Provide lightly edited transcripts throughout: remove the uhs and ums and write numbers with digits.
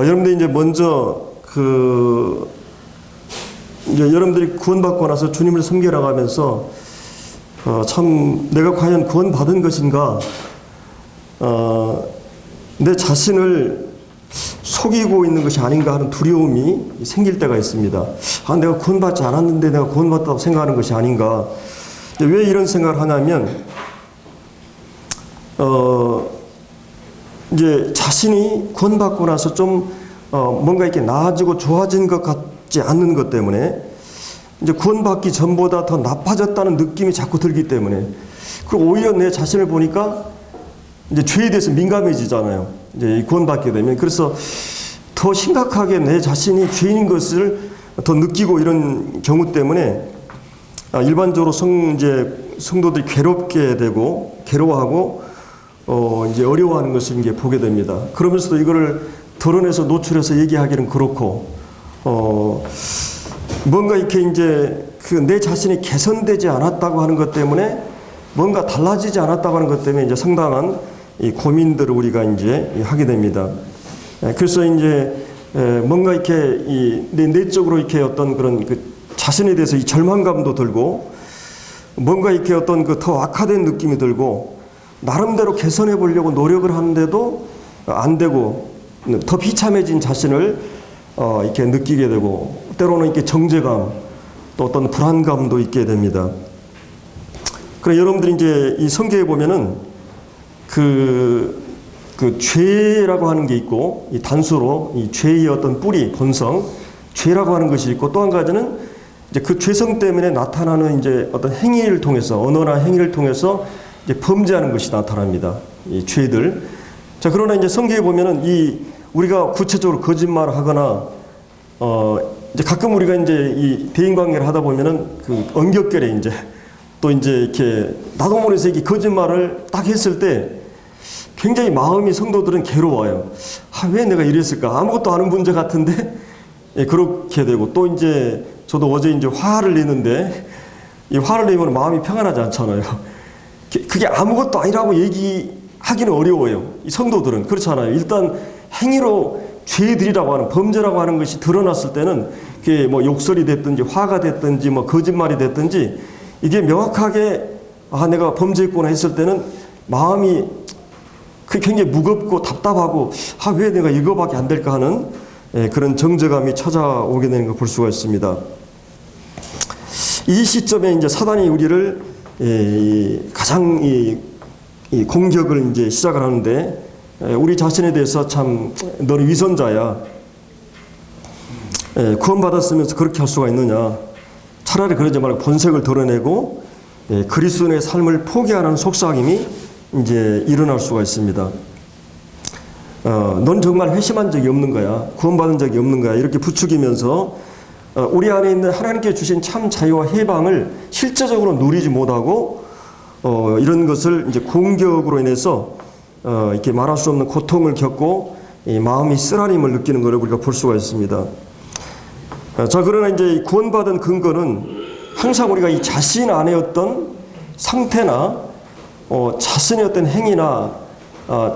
여러분들이 이제 먼저 이제 여러분들이 구원받고 나서 주님을 섬겨나가면서 참 내가 과연 구원받은 것인가, 내 자신을 속이고 있는 것이 아닌가 하는 두려움이 생길 때가 있습니다. 내가 구원받지 않았는데 내가 구원받다고 생각하는 것이 아닌가. 왜 이런 생각을 하냐면, 이제 자신이 구원받고 나서 좀 뭔가 이렇게 나아지고 좋아진 것 같지 않는 것 때문에, 이제 구원받기 전보다 더 나빠졌다는 느낌이 자꾸 들기 때문에, 그리고 오히려 내 자신을 보니까 이제 죄에 대해서 민감해지잖아요. 이제 구원받게 되면. 그래서 더 심각하게 내 자신이 죄인인 것을 더 느끼고 이런 경우 때문에 일반적으로 성도들이 괴롭게 되고 괴로워하고 이제 어려워하는 것을 이제 보게 됩니다. 그러면서도 이거를 드러내서 노출해서 얘기하기는 그렇고, 뭔가 이렇게 이제 내 자신이 개선되지 않았다고 하는 것 때문에, 뭔가 달라지지 않았다고 하는 것 때문에 이제 상당한 이 고민들을 우리가 이제 하게 됩니다. 그래서 이제 뭔가 이렇게 내적으로 이렇게 어떤 그런 자신에 대해서 이 절망감도 들고, 뭔가 이렇게 어떤 더 악화된 느낌이 들고, 나름대로 개선해 보려고 노력을 하는데도 안 되고, 더 비참해진 자신을 이렇게 느끼게 되고, 때로는 이렇게 정죄감, 또 어떤 불안감도 있게 됩니다. 그럼 여러분들이 이제 이 성경에 보면은 죄라고 하는 게 있고, 이 단수로 이 죄의 어떤 뿌리, 본성, 죄라고 하는 것이 있고, 또 한 가지는 이제 그 죄성 때문에 나타나는 이제 어떤 행위를 통해서, 언어나 행위를 통해서 이제 범죄하는 것이 나타납니다. 이 죄들. 자, 그러나 이제 성경에 보면은 우리가 구체적으로 거짓말을 하거나, 이제 가끔 우리가 이제 이 대인관계를 하다 보면은 언격결에 이제 또 이제 이렇게 나도 모르면서 이렇게 거짓말을 딱 했을 때 굉장히 마음이, 성도들은 괴로워요. 왜 내가 이랬을까? 아무것도 아닌 문제 같은데, 그렇게 되고, 또 이제 저도 어제 이제 화를 내는데, 이 화를 내면 마음이 평안하지 않잖아요. 그게 아무것도 아니라고 얘기하기는 어려워요. 이 성도들은 그렇잖아요. 일단 행위로 죄들이라고 하는, 범죄라고 하는 것이 드러났을 때는 그게 뭐 욕설이 됐든지 화가 됐든지 뭐 거짓말이 됐든지, 이게 명확하게 내가 범죄했구나 했을 때는 마음이 굉장히 무겁고 답답하고, 왜 내가 이거밖에 안 될까 하는 그런 정죄감이 찾아오게 되는 걸 볼 수가 있습니다. 이 시점에 이제 사단이 우리를 가장 이 공격을 이제 시작을 하는데, 우리 자신에 대해서 참 너는 위선자야, 구원받았으면서 그렇게 할 수가 있느냐, 차라리 그러지 말고 본색을 드러내고 그리스도인의 삶을 포기하는 속삭임이 이제 일어날 수가 있습니다. 넌 정말 회심한 적이 없는 거야, 구원받은 적이 없는 거야, 이렇게 부추기면서 우리 안에 있는 하나님께 주신 참 자유와 해방을 실제적으로 누리지 못하고, 이런 것을 이제 공격으로 인해서 이렇게 말할 수 없는 고통을 겪고 이 마음이 쓰라림을 느끼는 것을 우리가 볼 수가 있습니다. 자, 그러나 이제 구원받은 근거는 항상 우리가 이 자신 안에 어떤 상태나 자신의 어떤 행위나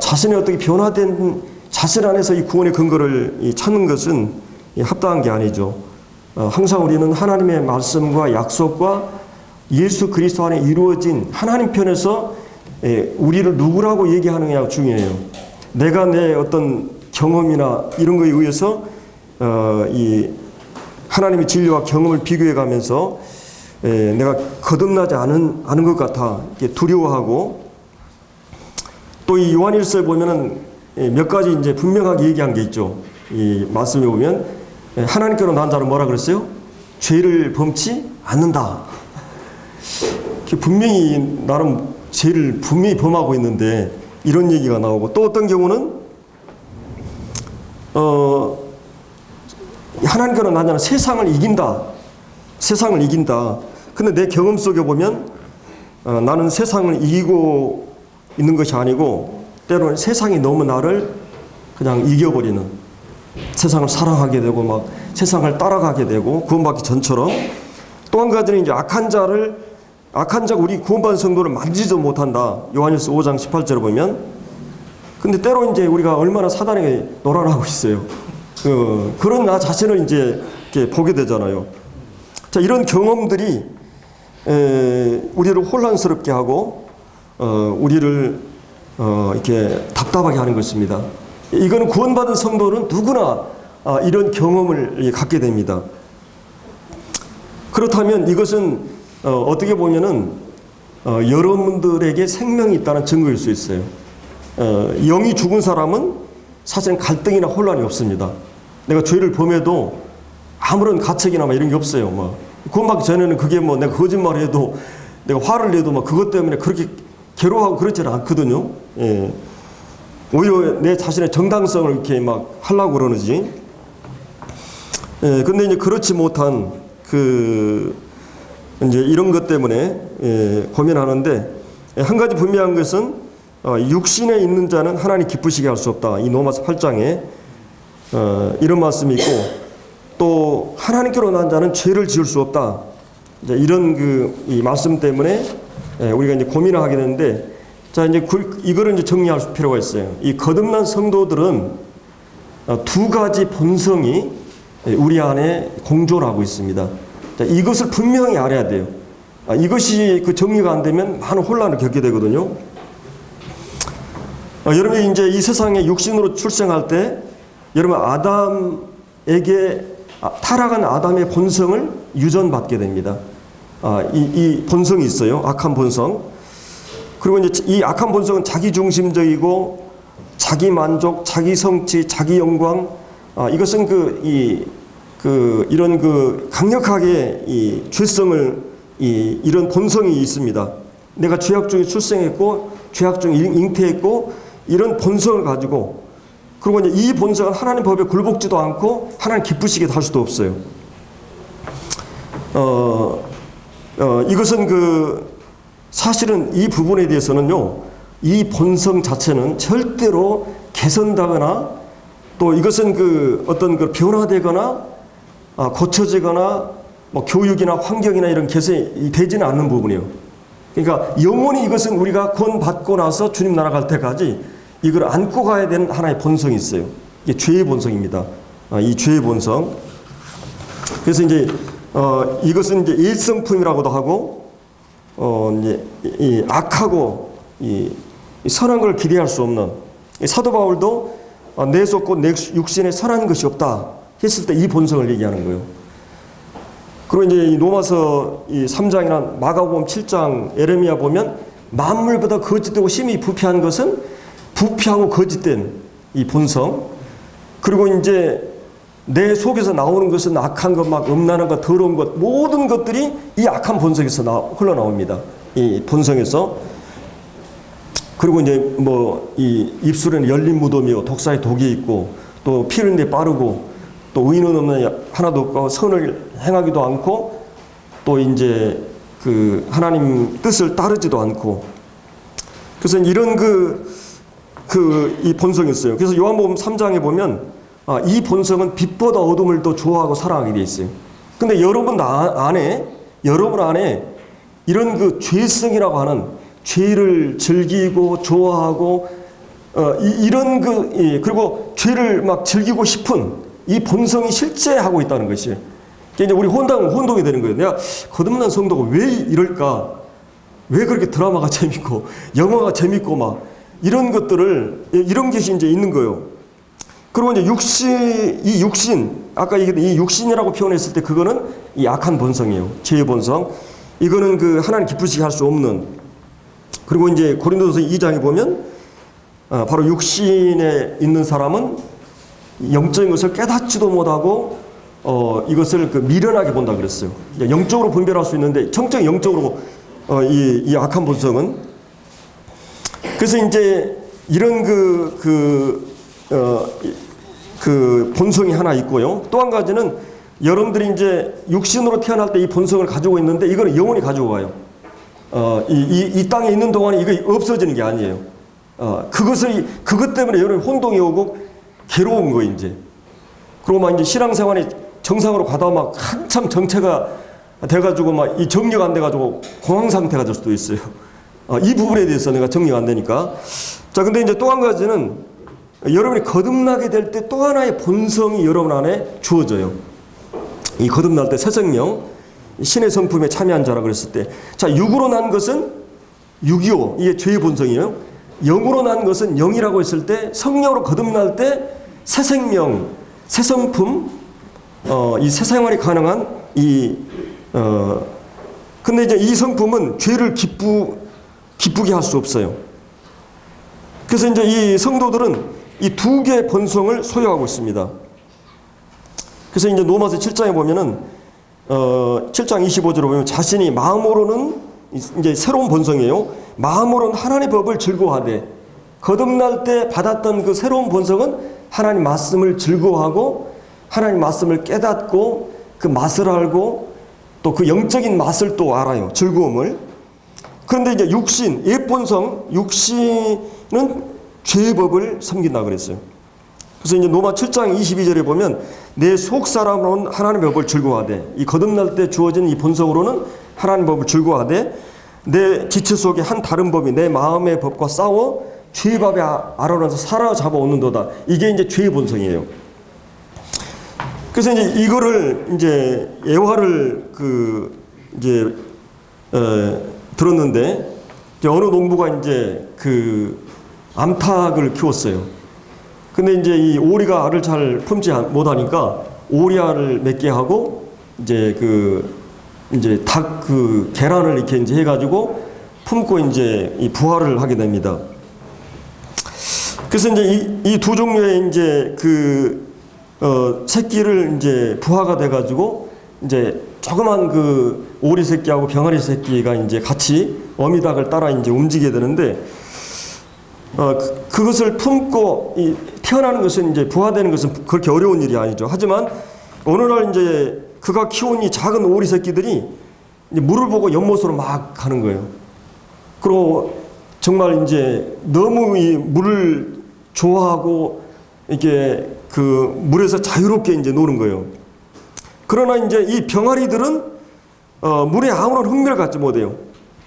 자신의 어떻게 변화된 자신 안에서 이 구원의 근거를 찾는 것은 합당한 게 아니죠. 항상 우리는 하나님의 말씀과 약속과 예수 그리스도 안에 이루어진 하나님 편에서 우리를 누구라고 얘기하느냐가 중요해요. 내가 내 어떤 경험이나 이런 거에 의해서 이 하나님의 진리와 경험을 비교해 가면서 내가 거듭나지 않은 것 같아 두려워하고, 또 이 요한일서에 보면은 몇 가지 이제 분명하게 얘기한 게 있죠. 이 말씀에 보면 하나님께로 난 자는 뭐라 그랬어요? 죄를 범치 않는다. 분명히 나름 죄를 분명히 범하고 있는데 이런 얘기가 나오고, 또 어떤 경우는 하나님께로 난 자는 세상을 이긴다. 세상을 이긴다. 근데 내 경험 속에 보면 나는 세상을 이기고 있는 것이 아니고, 때로는 세상이 너무 나를 그냥 이겨버리는, 세상을 사랑하게 되고 막 세상을 따라가게 되고 구원받기 전처럼. 또 한 가지는 이제 악한 자가 우리 구원받은 성도를 만지지도 못한다. 요한일서 5장 18절을 보면. 근데 때로 이제 우리가 얼마나 사단에게 노란하고 있어요. 그런 나 자신을 이제 이렇게 보게 되잖아요. 자, 이런 경험들이 우리를 혼란스럽게 하고 우리를 이렇게 답답하게 하는 것입니다. 이거는 구원받은 성도는 누구나 이런 경험을 갖게 됩니다. 그렇다면 이것은 어떻게 보면은 여러분들에게 생명이 있다는 증거일 수 있어요. 영이 죽은 사람은 사실은 갈등이나 혼란이 없습니다. 내가 죄를 범해도 아무런 가책이나 막 이런 게 없어요. 막 구원받기 전에는 그게 뭐 내가 거짓말을 해도 내가 화를 내도 막 그것 때문에 그렇게 괴로워하고 그렇지는 않거든요. 예. 오히려 내 자신의 정당성을 이렇게 막 하려고 그러는지. 예, 근데 이제 그렇지 못한 이제 이런 것 때문에 고민하는데, 한 가지 분명한 것은 육신에 있는 자는 하나님 기쁘시게 할 수 없다. 이 로마서 8장에 이런 말씀이 있고, 또 하나님께로 난 자는 죄를 지을 수 없다. 이제 이런 이 말씀 때문에 우리가 이제 고민을 하게 되는데, 자, 이제 이거를 이제 정리할 필요가 있어요. 이 거듭난 성도들은 두 가지 본성이 우리 안에 공존을 하고 있습니다. 자, 이것을 분명히 알아야 돼요. 이것이 정리가 안 되면 많은 혼란을 겪게 되거든요. 여러분이 이제 이 세상에 육신으로 출생할 때, 여러분 아담에게 타락한 아담의 본성을 유전받게 됩니다. 이 본성이 있어요. 악한 본성. 그리고 이제 이 악한 본성은 자기중심적이고 자기 만족, 자기 성취, 자기 영광. 이것은 이런 강력하게 이 죄성을 이런 본성이 있습니다. 내가 죄악 중에 출생했고 죄악 중에 잉태했고 이런 본성을 가지고, 그리고 이제 이 본성은 하나님 법에 굴복지도 않고 하나님 기쁘시게 할 수도 없어요. 이것은 사실은 이 부분에 대해서는요, 이 본성 자체는 절대로 개선되거나 또 이것은 어떤 변화되거나 고쳐지거나 뭐 교육이나 환경이나 이런 개선이 되지는 않는 부분이에요. 그러니까 영원히 이것은 우리가 구원받고 나서 주님 나라 갈 때까지 이걸 안고 가야 되는 하나의 본성이 있어요. 이게 죄의 본성입니다. 이 죄의 본성. 그래서 이제 이것은 이제 일성품이라고도 하고, 이제 이 악하고 이 선한 걸 기대할 수 없는, 사도 바울도 내 속고 내 육신에 선한 것이 없다 했을 때 이 본성을 얘기하는 거예요. 그리고 이제 이 로마서 3장이나 마가복음 7장 에레미야 보면 만물보다 거짓되고 심히 부패한 것은 부패하고 거짓된 이 본성, 그리고 이제 내 속에서 나오는 것은 악한 것, 막 음란한 것, 더러운 것, 모든 것들이 이 악한 본성에서 흘러나옵니다. 이 본성에서. 그리고 이제 뭐 이 입술에는 열린 무덤이요, 독사의 독이 있고, 또 피 흘리는 데 빠르고, 또 의는 없는 하나도 없고, 선을 행하기도 않고, 또 이제 하나님 뜻을 따르지도 않고. 그래서 이런 이 본성이 있어요. 그래서 요한복음 3장에 보면 이 본성은 빛보다 어둠을 더 좋아하고 사랑하게 돼 있어요. 근데 여러분 안에 이런 죄성이라고 하는 죄를 즐기고 좋아하고 그리고 죄를 막 즐기고 싶은 이 본성이 실제하고 있다는 것이에요. 이제 우리 혼동이 되는 거예요. 내가 거듭난 성도가 왜 이럴까? 왜 그렇게 드라마가 재밌고 영화가 재밌고 막 이런 것들을, 이런 것이 이제 있는 거예요. 그리고 이제 육신, 아까 이 육신이라고 표현했을 때 그거는 이 악한 본성이에요. 죄의 본성. 이거는 하나님 기쁘시게 할 수 없는. 그리고 이제 고린도서 2장에 보면 바로 육신에 있는 사람은 영적인 것을 깨닫지도 못하고 이것을 미련하게 본다 그랬어요. 영적으로 분별할 수 있는데 정적 영적으로 이 악한 본성은. 그래서 이제 이런 본성이 하나 있고요. 또 한 가지는 여러분들이 이제 육신으로 태어날 때 이 본성을 가지고 있는데 이거는 영원히 가지고 가요. 이 땅에 있는 동안에 이거 없어지는 게 아니에요. 그것 때문에 여러분 혼동이 오고 괴로운 거예요, 이제. 그리고 막 이제 신앙생활이 정상으로 가다 막 한참 정체가 돼가지고 막 이 정리가 안 돼가지고 공황 상태가 될 수도 있어요. 이 부분에 대해서 내가 정리가 안 되니까. 자, 근데 이제 또 한 가지는 여러분이 거듭나게 될 때 또 하나의 본성이 여러분 안에 주어져요. 이 거듭날 때 새 생명, 신의 성품에 참여한 자라 그랬을 때, 자, 육으로 난 것은 육이요, 이게 죄의 본성이에요. 영으로 난 것은 영이라고 했을 때, 성령으로 거듭날 때 새 생명, 새 성품, 이 새 생활이 가능한 근데 이제 이 성품은 죄를 기쁘게 할 수 없어요. 그래서 이제 이 성도들은 이 두 개의 본성을 소유하고 있습니다. 그래서 이제 로마서 7장에 보면은 7장 25절에 보면 자신이 마음으로는 이제 새로운 본성이에요. 마음으로는 하나님의 법을 즐거워하되, 거듭날 때 받았던 그 새로운 본성은 하나님 말씀을 즐거워하고 하나님 말씀을 깨닫고 그 맛을 알고 또 그 영적인 맛을 또 알아요. 즐거움을. 그런데 이제 육신, 옛 본성, 육신은 죄의 법을 섬긴다 그랬어요. 그래서 이제 로마 7장 22절에 보면 내 속 사람으로는 하나님의 법을 즐거워하되, 이 거듭날 때 주어진 이 본성으로는 하나님의 법을 즐거워하되, 내 지체 속에 한 다른 법이 내 마음의 법과 싸워 죄의 법에 알아나서 사로잡아 오는도다. 이게 이제 죄의 본성이에요. 그래서 이제 이거를 이제 예화를 들었는데, 이제 어느 농부가 이제 암탉을 키웠어요. 근데 이제 이 오리가 알을 잘 품지 못하니까 오리알을 맺게 하고 이제 닭 계란을 이렇게 이제 해가지고 품고 이제 이 부화를 하게 됩니다. 그래서 이제 이 두 종류의 이제 새끼를 이제 부화가 돼가지고 이제 조그만 오리 새끼하고 병아리 새끼가 이제 같이 어미닭을 따라 이제 움직이게 되는데, 그것을 품고 태어나는 것은 이제 부화되는 것은 그렇게 어려운 일이 아니죠. 하지만 어느 날 이제 그가 키운 이 작은 오리 새끼들이 이제 물을 보고 연못으로 막 가는 거예요. 그리고 정말 이제 너무 이 물을 좋아하고 이게 물에서 자유롭게 이제 노는 거예요. 그러나 이제 이 병아리들은 물에 아무런 흥미를 갖지 못해요.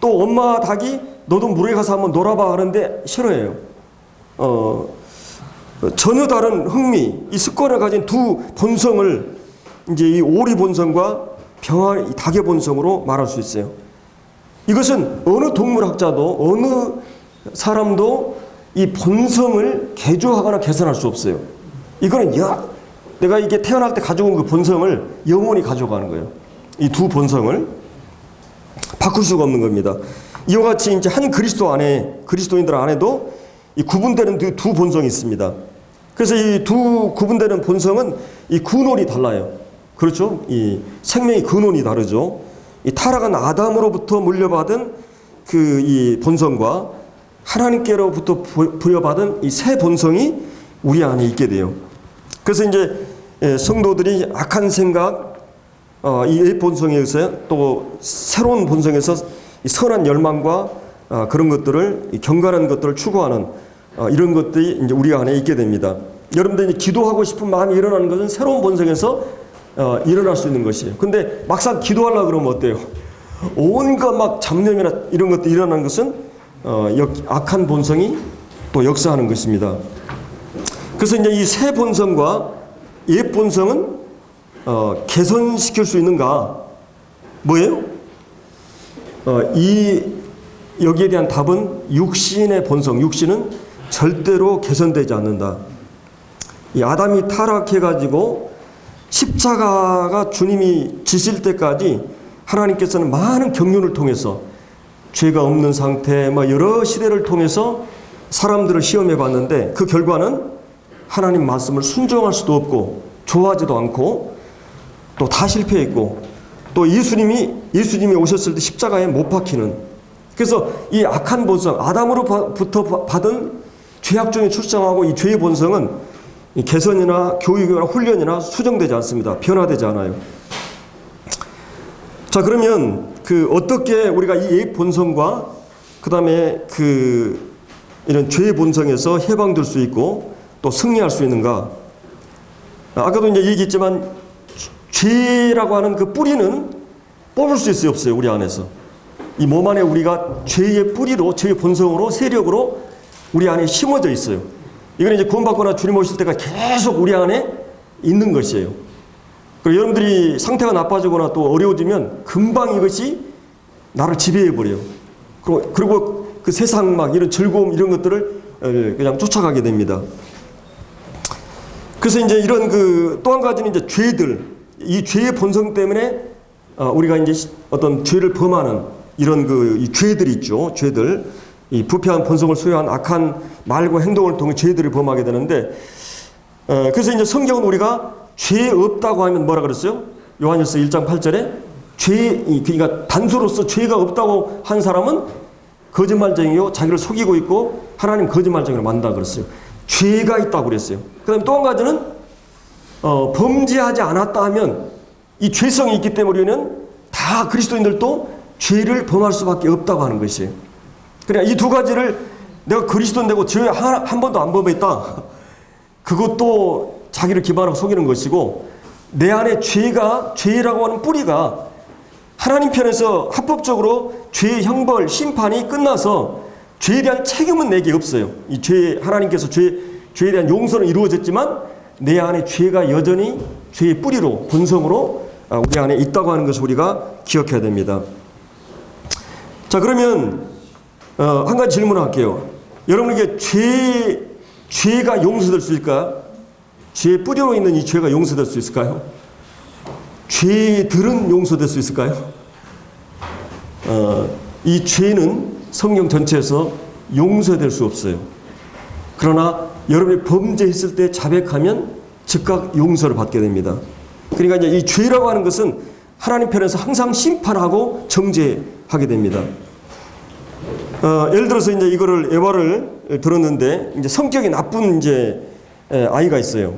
또 엄마 닭이 너도 물에 가서 한번 놀아봐 하는데 싫어해요. 전혀 다른 흥미, 이 습관을 가진 두 본성을 이제 이 오리 본성과 병아리, 닭의 본성으로 말할 수 있어요. 이것은 어느 동물학자도 어느 사람도 이 본성을 개조하거나 개선할 수 없어요. 이거는 내가 이게 태어날 때 가지고 온 그 본성을 영원히 가져가는 거예요. 이 두 본성을 바꿀 수가 없는 겁니다. 이와 같이 이제 한 그리스도인들 안에도 이 구분되는 두 본성이 있습니다. 그래서 이 두 구분되는 본성은 이 근원이 달라요. 그렇죠? 이 생명의 근원이 다르죠. 이 타락한 아담으로부터 물려받은 이 본성과 하나님께로부터 부여받은 이 새 본성이 우리 안에 있게 돼요. 그래서 이제 성도들이 악한 생각, 이 옛 본성에 의해서 또 새로운 본성에서 이 선한 열망과 그런 것들을, 경건한 것들을 추구하는 이런 것들이 이제 우리 안에 있게 됩니다. 여러분들이 기도하고 싶은 마음이 일어나는 것은 새로운 본성에서 일어날 수 있는 것이에요. 근데 막상 기도하려고 그러면 어때요? 온갖 막 잡념이나 이런 것들이 일어나는 것은 악한 본성이 또 역사하는 것입니다. 그래서 이제 이 새 본성과 옛 본성은 개선시킬 수 있는가? 뭐예요? 여기에 대한 답은 육신의 본성, 육신은 절대로 개선되지 않는다. 이 아담이 타락해가지고 십자가가 주님이 지실 때까지 하나님께서는 많은 경륜을 통해서 죄가 없는 상태, 여러 시대를 통해서 사람들을 시험해 봤는데 그 결과는 하나님 말씀을 순종할 수도 없고 좋아하지도 않고 또 다 실패했고 또 예수님이 오셨을 때 십자가에 못 박히는, 그래서 이 악한 본성, 아담으로부터 받은 죄악 중에 출생하고 이 죄의 본성은 이 개선이나 교육이나 훈련이나 수정되지 않습니다. 변화되지 않아요. 자, 그러면 어떻게 우리가 이 옛 본성과 그 다음에 이런 죄의 본성에서 해방될 수 있고 또 승리할 수 있는가? 아까도 이제 얘기했지만 죄라고 하는 그 뿌리는 뽑을 수 있어요, 없어요? 우리 안에서. 이 몸 안에 우리가 죄의 뿌리로, 죄의 본성으로, 세력으로 우리 안에 심어져 있어요. 이건 이제 구원받거나 주님 오실 때가 계속 우리 안에 있는 것이에요. 그리고 여러분들이 상태가 나빠지거나 또 어려워지면 금방 이것이 나를 지배해버려요. 그리고 그 세상 막 이런 즐거움 이런 것들을 그냥 쫓아가게 됩니다. 그래서 이제 이런 또 한 가지는 이제 죄들, 이 죄의 본성 때문에 우리가 이제 어떤 죄를 범하는 이런 이 죄들이 있죠. 죄들. 이 부패한 본성을 소유한 악한 말과 행동을 통해 죄들을 범하게 되는데, 그래서 이제 성경은 우리가 죄 없다고 하면 뭐라 그랬어요? 요한일서 1장 8절에 그러니까 단수로서 죄가 없다고 한 사람은 거짓말쟁이요, 자기를 속이고 있고 하나님 거짓말쟁이로 만든다 그랬어요. 죄가 있다고 그랬어요. 그 다음에 또 한 가지는 범죄하지 않았다 하면 이 죄성이 있기 때문에 우리는 다 그리스도인들도 죄를 범할 수밖에 없다고 하는 것이에요. 그러니까 이 두 가지를 내가 그리스도인되고 죄 한 번도 안 범했다, 그것도 자기를 기반하고 속이는 것이고, 내 안에 죄라고 하는 뿌리가 하나님 편에서 합법적으로 죄의 형벌, 심판이 끝나서 죄에 대한 책임은 내게 없어요. 하나님께서 죄에 대한 용서는 이루어졌지만 내 안에 죄가 여전히 죄의 뿌리로, 본성으로 우리 안에 있다고 하는 것을 우리가 기억해야 됩니다. 자, 그러면 한 가지 질문을 할게요. 여러분에게 죄가 용서될 수 있을까? 죄의 뿌리로 있는 이 죄가 용서될 수 있을까요? 죄들은 용서될 수 있을까요? 이 죄는 성경 전체에서 용서될 수 없어요. 그러나 여러분이 범죄했을 때 자백하면 즉각 용서를 받게 됩니다. 그러니까 이제 이 죄라고 하는 것은 하나님 편에서 항상 심판하고 정죄하게 됩니다. 예를 들어서 이제 이거를 예화를 들었는데, 이제 성격이 나쁜 아이가 있어요.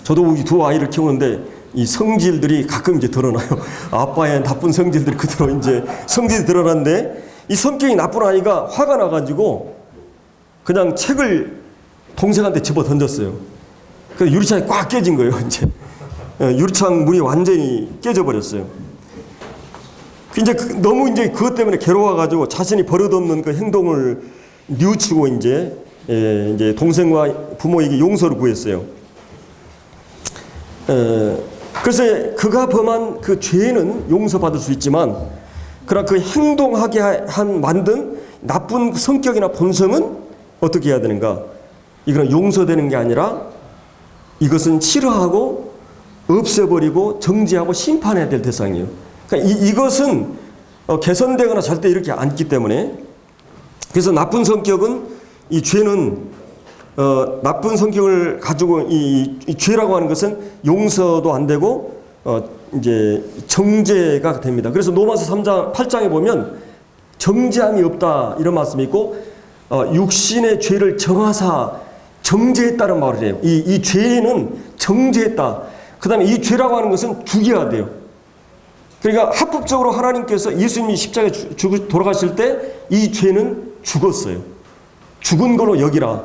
저도 우리 두 아이를 키우는데 이 성질들이 가끔 이제 드러나요. 아빠의 나쁜 성질들이 그대로 이제 성질이 드러났는데, 이 성격이 나쁜 아이가 화가 나가지고 그냥 책을 동생한테 집어 던졌어요. 그래서 유리창이 꽉 깨진 거예요. 이제 유리창 문이 완전히 깨져버렸어요. 이제 너무 이제 그것 때문에 괴로워가지고 자신이 버릇없는 그 행동을 뉘우치고 이제 동생과 부모에게 용서를 구했어요. 그래서 그가 범한 그 죄는 용서받을 수 있지만, 그러나 그 행동하게 만든 나쁜 성격이나 본성은 어떻게 해야 되는가? 이건 용서되는 게 아니라 이것은 치료하고 없애버리고 정죄하고 심판해야 될 대상이에요. 그러니까 이것은 개선되거나 절대 이렇게 않기 때문에, 그래서 나쁜 성격은, 이 죄는 나쁜 성격을 가지고 이 죄라고 하는 것은 용서도 안 되고 이제 정죄가 됩니다. 그래서 로마서 8장에 보면 정죄함이 없다 이런 말씀이 있고, 육신의 죄를 정하사 정죄했다는 말을 해요. 이 죄는 정죄했다. 그 다음에 이 죄라고 하는 것은 죽여야 돼요. 그러니까 합법적으로 하나님께서 예수님이 십자가에 돌아가실 때 이 죄는 죽었어요. 죽은 걸로 여기라.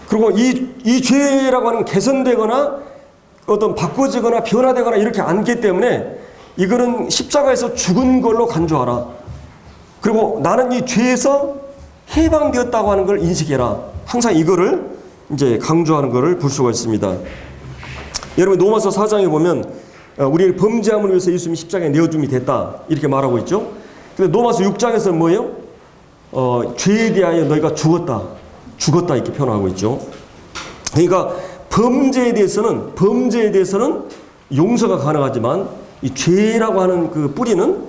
그리고 이 죄라고 하는 개선되거나 어떤 바꿔지거나 변화되거나 이렇게 않기 때문에 이거는 십자가에서 죽은 걸로 간주하라. 그리고 나는 이 죄에서 해방되었다고 하는 걸 인식해라. 항상 이거를 이제 강조하는 것을 볼 수가 있습니다. 여러분 로마서 4장에 보면 우리의 범죄함을 위해서 예수님이 십자가에 내어줌이 됐다 이렇게 말하고 있죠. 근데 로마서 6장에서는 뭐예요? 죄에 대하여 너희가 죽었다 이렇게 표현하고 있죠. 그러니까 범죄에 대해서는 용서가 가능하지만 이 죄라고 하는 그 뿌리는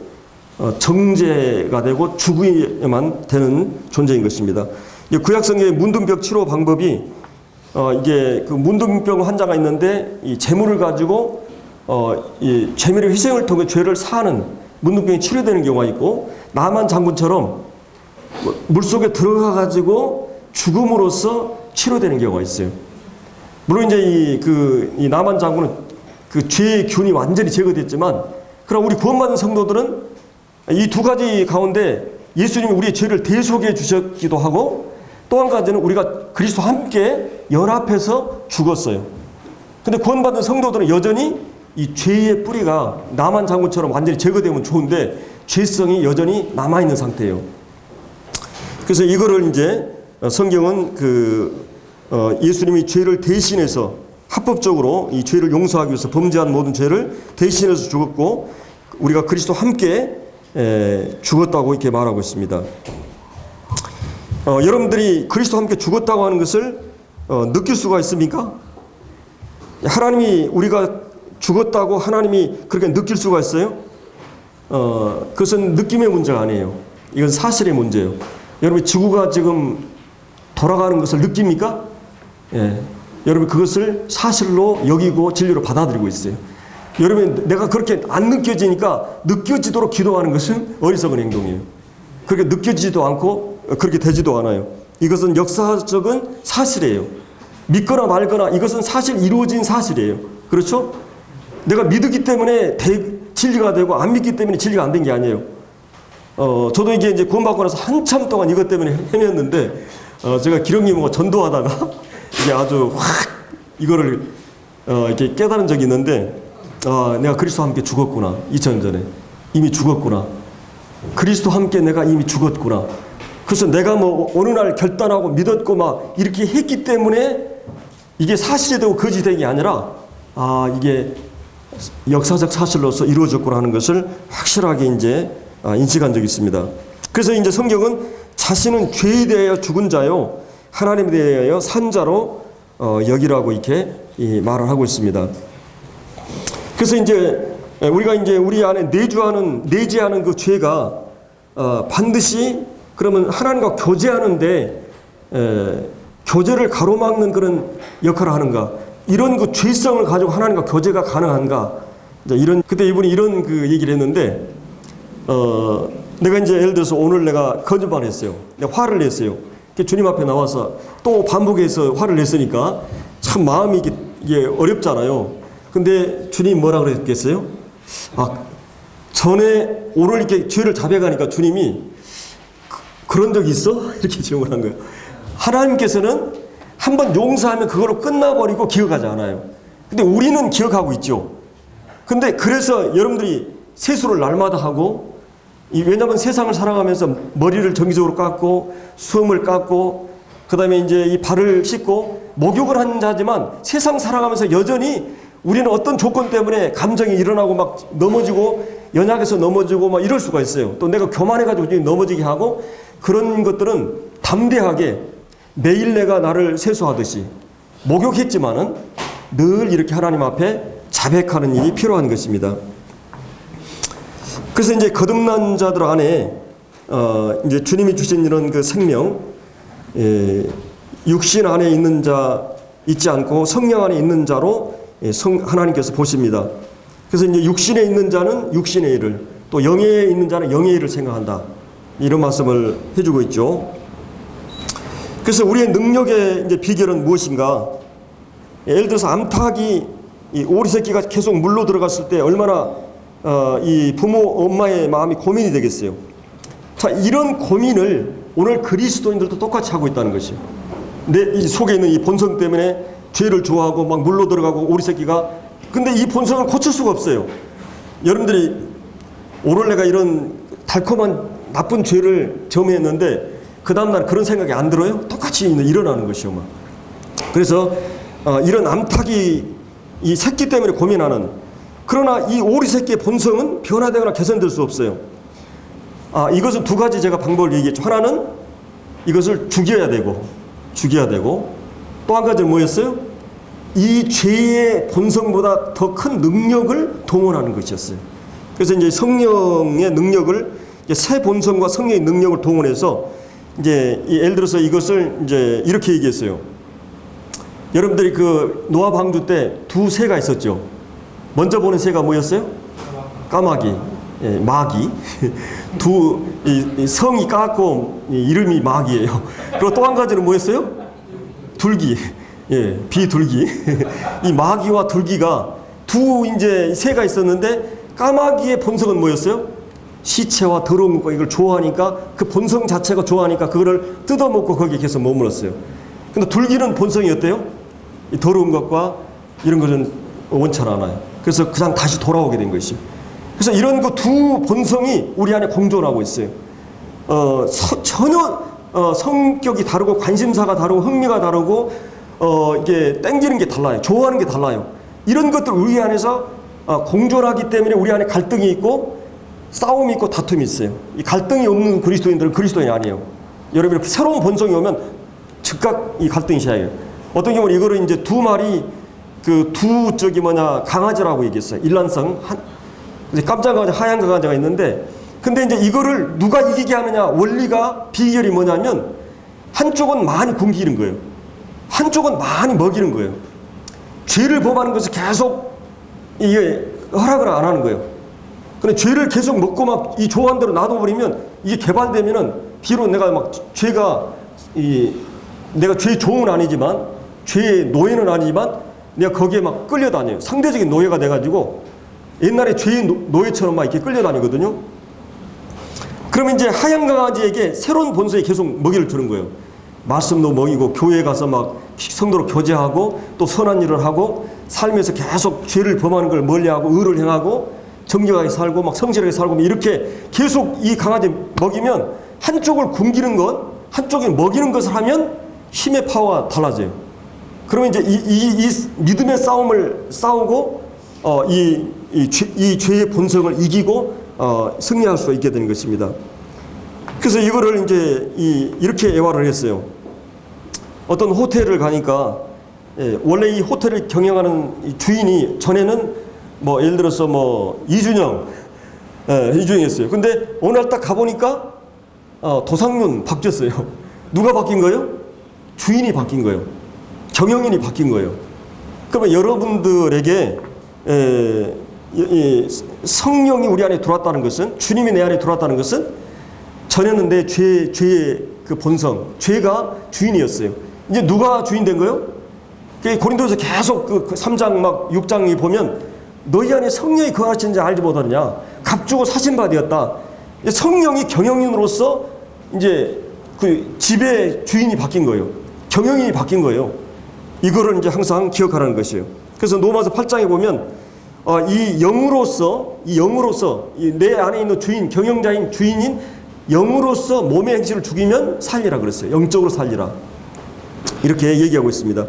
정죄가 되고 죽어야만 되는 존재인 것입니다. 구약성경의 문둥병 치료 방법이 이게 그 문둥병 환자가 있는데 이 재물을 가지고 이 재물의 희생을 통해 죄를 사하는 문둥병이 치료되는 경우가 있고, 나만 장군처럼 물속에 들어가 가지고 죽음으로써 치료되는 경우가 있어요. 물론 이제 이 나만 장군은 그 죄의 균이 완전히 제거됐지만, 그럼 우리 구원받은 성도들은 이 두 가지 가운데 예수님이 우리의 죄를 대속해 주셨기도 하고, 또 한 가지는 우리가 그리스도와 함께 연합해서 죽었어요. 근데 구원받은 성도들은 여전히 이 죄의 뿌리가 나만 장군처럼 완전히 제거되면 좋은데 죄성이 여전히 남아있는 상태예요. 그래서 이거를 이제 성경은 예수님이 죄를 대신해서 합법적으로 이 죄를 용서하기 위해서 범죄한 모든 죄를 대신해서 죽었고 우리가 그리스도와 함께 죽었다고 이렇게 말하고 있습니다. 여러분들이 그리스도와 함께 죽었다고 하는 것을 느낄 수가 있습니까? 하나님이 우리가 죽었다고 하나님이 그렇게 느낄 수가 있어요? 그것은 느낌의 문제가 아니에요. 이건 사실의 문제예요. 여러분 지구가 지금 돌아가는 것을 느낍니까? 예. 여러분 그것을 사실로 여기고 진리로 받아들이고 있어요. 여러분 내가 그렇게 안 느껴지니까 느껴지도록 기도하는 것은 어리석은 행동이에요. 그렇게 느껴지지도 않고 그렇게 되지도 않아요. 이것은 역사적인 사실이에요. 믿거나 말거나 이것은 사실 이루어진 사실이에요. 그렇죠? 내가 믿기 때문에 진리가 되고 안 믿기 때문에 진리가 안 된 게 아니에요. 저도 이게 이제 구원받고 나서 한참 동안 이것 때문에 헤맸는데 제가 기령님하고 전도하다가 이게 아주 확 이거를 이렇게 깨달은 적이 있는데 내가 그리스도와 함께 죽었구나. 2000년 전에 이미 죽었구나. 그리스도와 함께 내가 이미 죽었구나. 그래서 내가 뭐 어느 날 결단하고 믿었고 막 이렇게 했기 때문에 이게 사실이 되고 거짓이 된 게 아니라 이게 역사적 사실로서 이루어졌구나 하는 것을 확실하게 이제 인식한 적이 있습니다. 그래서 이제 성경은 자신은 죄에 대하여 죽은 자요 하나님에 대하여 산 자로 여기라고 이렇게 말을 하고 있습니다. 그래서 이제 우리가 이제 우리 안에 내재하는 그 죄가 반드시 그러면 하나님과 교제하는데 교제를 가로막는 그런 역할을 하는가? 이런 그 죄성을 가지고 하나님과 교제가 가능한가? 그때 이분이 이런 그 얘기를 했는데 내가 이제 예를 들어서 오늘 내가 거짓말을 했어요. 내가 화를 냈어요. 주님 앞에 나와서 또 반복해서 화를 냈으니까 참 마음이 이게 어렵잖아요. 근데 주님 뭐라 그랬겠어요? 전에 오늘 이렇게 죄를 자백하니까 주님이 그런 적이 있어? 이렇게 질문한 거예요. 하나님께서는 한번 용서하면 그걸로 끝나버리고 기억하지 않아요. 근데 우리는 기억하고 있죠. 근데 그래서 여러분들이 세수를 날마다 하고 왜냐하면 세상을 살아가면서 머리를 정기적으로 깎고 수염을 깎고 그 다음에 이제 이 발을 씻고 목욕을 하는 자지만 세상 살아가면서 여전히 우리는 어떤 조건 때문에 감정이 일어나고 막 넘어지고 연약해서 넘어지고 막 이럴 수가 있어요. 또 내가 교만해가지고 넘어지게 하고 그런 것들은 담대하게 매일 내가 나를 세수하듯이 목욕했지만은 늘 이렇게 하나님 앞에 자백하는 일이 필요한 것입니다. 그래서 이제 거듭난 자들 안에 이제 주님이 주신 이런 그 생명, 육신 안에 있는 자 있지 않고 성령 안에 있는 자로 하나님께서 보십니다. 그래서 이제 육신에 있는 자는 육신의 일을, 또 영에 있는 자는 영의 일을 생각한다. 이런 말씀을 해주고 있죠. 그래서 우리의 능력의 이제 비결은 무엇인가? 예를 들어서 암탉이 이 오리 새끼가 계속 물로 들어갔을 때 얼마나 이 부모 엄마의 마음이 고민이 되겠어요. 자, 이런 고민을 오늘 그리스도인들도 똑같이 하고 있다는 것이에요. 내 이 속에 있는 이 본성 때문에 죄를 좋아하고 막 물로 들어가고 오리 새끼가, 근데 이 본성을 고칠 수가 없어요. 여러분들이 오늘 내가 이런 달콤한 나쁜 죄를 점했는데 그 다음날 그런 생각이 안 들어요? 똑같이 일어나는 것이요. 막. 그래서 이런 암탉이 이 새끼 때문에 고민하는, 그러나 이 오리 새끼의 본성은 변화되거나 개선될 수 없어요. 이것은 두 가지 제가 방법을 얘기했죠. 하나는 이것을 죽여야 되고 또 한 가지는 뭐였어요? 이 죄의 본성보다 더 큰 능력을 동원하는 것이었어요. 그래서 이제 성령의 능력을, 새 본성과 성령의 능력을 동원해서 이제 예를 들어서 이것을 이제 이렇게 얘기했어요. 여러분들이 그 노아 방주 때 두 새가 있었죠. 먼저 보는 새가 뭐였어요? 까마귀, 마귀. 이 성이 까맣고 이름이 마귀예요. 그리고 또 한 가지는 뭐였어요? 둘기, 비둘기. 이 마귀와 둘기가 두 이제 새가 있었는데 까마귀의 본성은 뭐였어요? 시체와 더러운 것과 이걸 좋아하니까, 그 본성 자체가 좋아하니까 그거를 뜯어먹고 거기에 계속 머물렀어요. 근데 둘기는 본성이 어때요? 이 더러운 것과 이런 것은 원치 않아요. 그래서 그냥 다시 돌아오게 된 것이죠. 그래서 이런 그 두 본성이 우리 안에 공존하고 있어요. 전혀 성격이 다르고 관심사가 다르고 흥미가 다르고 이게 땡기는 게 달라요. 좋아하는 게 달라요. 이런 것들 우리 안에서 공존하기 때문에 우리 안에 갈등이 있고 싸움이 있고 다툼이 있어요. 이 갈등이 없는 그리스도인들은 그리스도인이 아니에요. 여러분이 새로운 본성이 오면 즉각 이 갈등이 시작해요. 어떤 경우는 이거를 이제 두 마리 강아지라고 얘기했어요. 일란성 깜짝 강아지, 하얀 강아지가 있는데, 근데 이제 이거를 누가 이기게 하느냐 원리가 비결이 뭐냐면 한쪽은 많이 굶기는 거예요. 한쪽은 많이 먹이는 거예요. 죄를 범하는 것을 계속 이게 허락을 안 하는 거예요. 근데 죄를 계속 먹고 막 이 좋아하는 대로 놔둬버리면 이게 개발되면은 비록 내가 막 내가 죄의 종은 아니지만 죄의 노예는 아니지만 내가 거기에 막 끌려다녀요. 상대적인 노예가 돼가지고 옛날에 죄의 노예처럼 막 이렇게 끌려다니거든요. 그러면 이제 하얀 강아지에게 새로운 본성이 계속 먹이를 주는 거예요. 말씀도 먹이고 교회에 가서 막 성도로 교제하고 또 선한 일을 하고 삶에서 계속 죄를 범하는 걸 멀리하고 의를 행하고 정직하게 살고 막 성실하게 살고 이렇게 계속 이 강아지 먹이면 한쪽을 굶기는 것, 한쪽에 먹이는 것을 하면 힘의 파워가 달라져요. 그러면 이제 이 믿음의 싸움을 싸우고 이 죄의 본성을 이기고 승리할 수가 있게 되는 것입니다. 그래서 이거를 이제 이렇게 애화를 했어요. 어떤 호텔을 가니까 원래 이 호텔을 경영하는 이 주인이 전에는 뭐 예를 들어서 뭐 이준영이었어요. 근데 어느 날 딱 가보니까 도상윤 바뀌었어요. 누가 바뀐 거예요? 주인이 바뀐 거예요. 경영인이 바뀐 거예요. 그러면 여러분들에게 성령이 우리 안에 들어왔다는 것은, 주님이 내 안에 들어왔다는 것은 전에는 내 죄의 그 본성, 죄가 주인이었어요. 이제 누가 주인 된 거예요? 고린도에서 계속 그 3장 막 6장이 보면 너희 안에 성령이 거하시는지 알지 못하느냐. 값주고 사신 바 되었다. 성령이 경영인으로서 이제 그 집의 주인이 바뀐 거예요. 경영인이 바뀐 거예요. 이거를 이제 항상 기억하라는 것이에요. 그래서 로마서 8장에 보면 이 영으로서 내 안에 있는 주인, 경영자인 주인인 영으로서 몸의 행실을 죽이면 살리라 그랬어요. 영적으로 살리라. 이렇게 얘기하고 있습니다.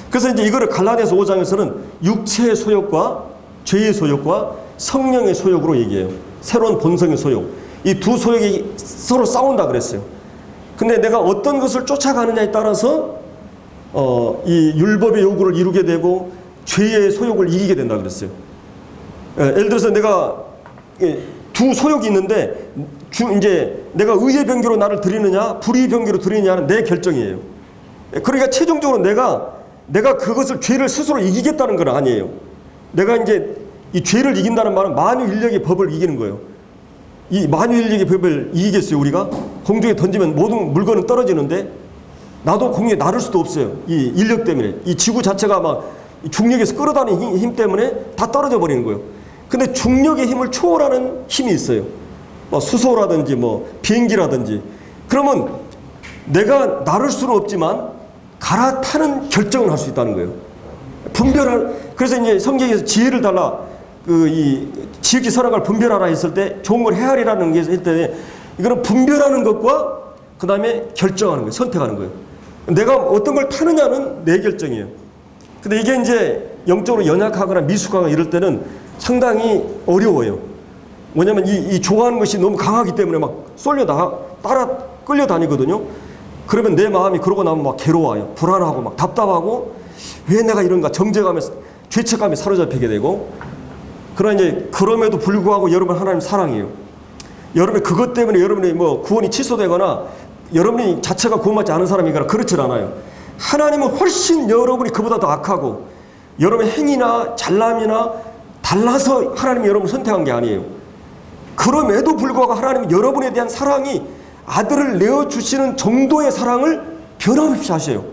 그래서 이제 이거를 갈라디아서 5장에서는 육체의 소욕과 죄의 소욕과 성령의 소욕으로 얘기해요. 새로운 본성의 소욕. 이 두 소욕이 서로 싸운다 그랬어요. 근데 내가 어떤 것을 쫓아가느냐에 따라서 이 율법의 요구를 이루게 되고 죄의 소욕을 이기게 된다 그랬어요. 예를 들어서 내가 두 소욕이 있는데 이제 내가 의의 병기로 나를 드리느냐 불의의 병기로 드리느냐는 내 결정이에요. 그러니까 최종적으로 내가 그것을 죄를 스스로 이기겠다는 건 아니에요. 내가 이제 이 죄를 이긴다는 말은 만유인력의 법을 이기는 거예요. 이 만유인력의 법을 이기겠어요, 우리가? 공중에 던지면 모든 물건은 떨어지는데 나도 공중에 나를 수도 없어요. 이 인력 때문에. 이 지구 자체가 막 중력에서 끌어다니는 힘 때문에 다 떨어져 버리는 거예요. 근데 중력의 힘을 초월하는 힘이 있어요. 뭐 수소라든지 뭐 비행기라든지. 그러면 내가 나를 수는 없지만 갈아타는 결정을 할 수 있다는 거예요. 그래서 이제 성경에서 지혜를 달라, 이 지극히 선한 걸 분별하라 했을 때 좋은 걸 헤아리라는 게 있을 때 이거는 분별하는 것과 그 다음에 결정하는 거예요. 선택하는 거예요. 내가 어떤 걸 타느냐는 내 결정이에요. 근데 이게 이제 영적으로 연약하거나 미숙하거나 이럴 때는 상당히 어려워요. 뭐냐면 이 좋아하는 것이 너무 강하기 때문에 막 따라 끌려다니거든요. 그러면 내 마음이 그러고 나면 막 괴로워요. 불안하고 막 답답하고 왜 내가 이런가 정죄감에 죄책감에 사로잡히게 되고. 그러나 이제 그럼에도 불구하고 여러분 하나님 사랑이에요. 여러분이 그것 때문에 여러분이 뭐 구원이 취소되거나 여러분이 자체가 구원받지 않은 사람이거나 그렇지 않아요. 하나님은 훨씬 여러분이 그보다 더 악하고 여러분의 행위나 잘남이나 달라서 하나님이 여러분을 선택한 게 아니에요. 그럼에도 불구하고 하나님은 여러분에 대한 사랑이 아들을 내어주시는 정도의 사랑을 변함없이 하셔요.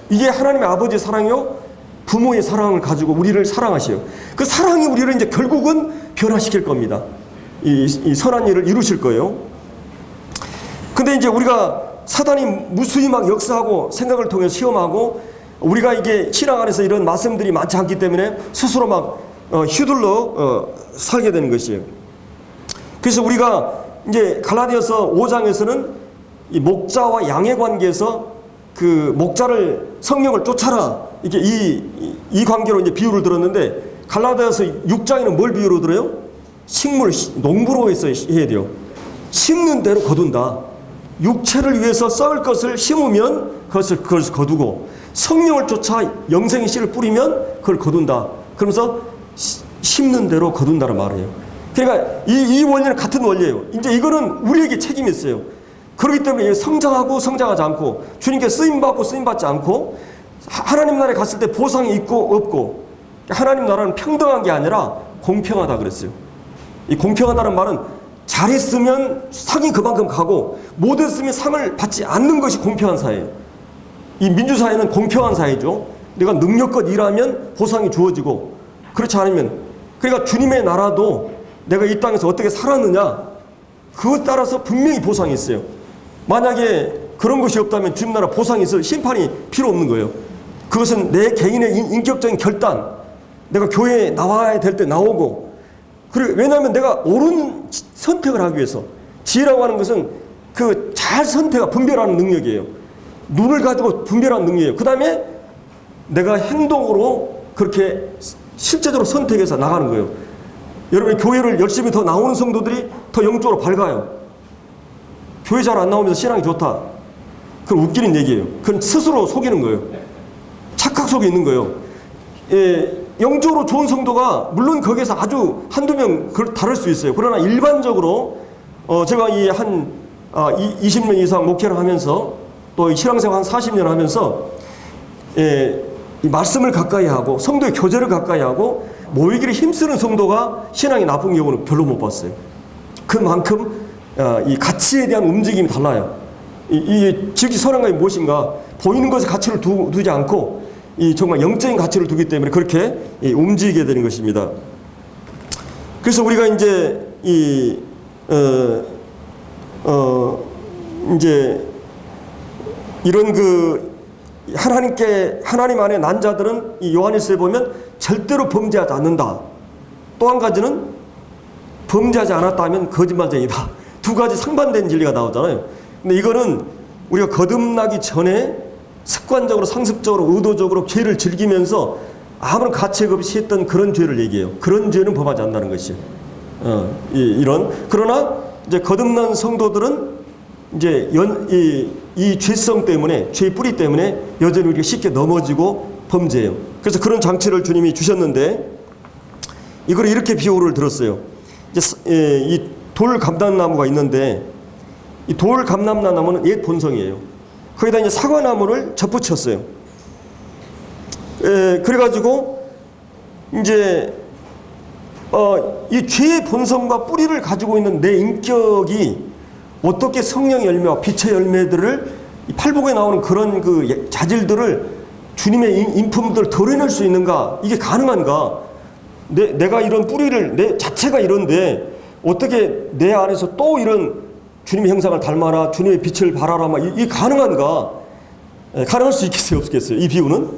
이게 하나님의 아버지의 사랑이요, 부모의 사랑을 가지고 우리를 사랑하셔요. 그 사랑이 우리를 이제 결국은 변화시킬 겁니다. 이 선한 일을 이루실 거예요. 근데 이제 우리가 사단이 무수히 막 역사하고 생각을 통해 시험하고 우리가 이게 신앙 안에서 이런 말씀들이 많지 않기 때문에 스스로 막 휘둘러 살게 되는 것이에요. 그래서 우리가 이제 갈라디아서 5장에서는 이 목자와 양의 관계에서 그 목자를 성령을 쫓아라 이게 이 관계로 이제 비유를 들었는데 갈라디아서 6장에는 뭘 비유로 들어요? 식물 농부로 해서 해야 돼요. 심는 대로 거둔다. 육체를 위해서 썩을 것을 심으면 그것을 거두고 성령을 쫓아 영생의 씨를 뿌리면 그걸 거둔다. 그러면서 심는 대로 거둔다는 말이에요. 그러니까 이 원리는 같은 원리예요. 이제 이거는 우리에게 책임이 있어요. 그렇기 때문에 성장하고 성장하지 않고 주님께 쓰임받고 쓰임받지 않고 하나님 나라에 갔을 때 보상이 있고 없고 하나님 나라는 평등한 게 아니라 공평하다 그랬어요. 이 공평하다는 말은 잘했으면 상이 그만큼 가고 못했으면 상을 받지 않는 것이 공평한 사회예요. 이 민주사회는 공평한 사회죠. 내가 능력껏 일하면 보상이 주어지고 그렇지 않으면 그러니까 주님의 나라도 내가 이 땅에서 어떻게 살았느냐 그것 따라서 분명히 보상이 있어요. 만약에 그런 것이 없다면 주님 나라 보상이 있을 심판이 필요 없는 거예요. 그것은 내 개인의 인격적인 결단 내가 교회에 나와야 될 때 나오고 그리고 왜냐하면 내가 옳은 선택을 하기 위해서 지혜라고 하는 것은 그 잘 분별하는 능력이에요. 눈을 가지고 분별하는 능력이에요. 그 다음에 내가 행동으로 그렇게 실제적으로 선택해서 나가는 거예요. 여러분 교회를 열심히 더 나오는 성도들이 더 영적으로 밝아요. 교회 잘 안 나오면서 신앙이 좋다. 그건 웃기는 얘기예요. 그건 스스로 속이는 거예요. 착각 속에 있는 거예요. 영적으로 좋은 성도가 물론 거기에서 아주 한두 명 다를 수 있어요. 그러나 일반적으로 제가 한 20년 이상 목회를 하면서 또 신앙생활 한 40년 하면서 이 말씀을 가까이 하고 성도의 교제를 가까이 하고 모이기를 힘쓰는 성도가 신앙이 나쁜 경우는 별로 못 봤어요. 그만큼 이 가치에 대한 움직임이 달라요. 이 지극히 선한 것이 무엇인가 보이는 것에 가치를 두지 않고 이 정말 영적인 가치를 두기 때문에 그렇게 움직이게 되는 것입니다. 그래서 우리가 이제 이제 이런 그 하나님 안에 난 자들은 이 요한일서에 보면 절대로 범죄하지 않는다. 또 한 가지는 범죄하지 않았다면 거짓말쟁이다. 두 가지 상반된 진리가 나오잖아요. 근데 이거는 우리가 거듭나기 전에 습관적으로 상습적으로 의도적으로 죄를 즐기면서 아무런 가치 없이 했던 그런 죄를 얘기해요. 그런 죄는 범하지 않는다는 것이에요. 그러나 이제 거듭난 성도들은 이제 이 죄성 때문에 죄의 뿌리 때문에 여전히 우리가 쉽게 넘어지고 범죄해요. 그래서 그런 장치를 주님이 주셨는데 이걸 이렇게 비유를 들었어요. 이제 이 돌 감람나무가 있는데 이 돌 감람나무는 옛 본성이에요. 거기다 이제 사과나무를 접붙였어요. 그래가지고 이제 이 죄의 본성과 뿌리를 가지고 있는 내 인격이 어떻게 성령의 열매와 빛의 열매들을 팔복에 나오는 그런 그 자질들을 주님의 인품들을 덜어낼 수 있는가? 이게 가능한가? 내가 이런 뿌리를 내 자체가 이런데 어떻게 내 안에서 또 이런 주님의 형상을 닮아라, 주님의 빛을 발하라, 이게 가능한가? 가능할 수 있겠어요, 없겠어요? 이 비유는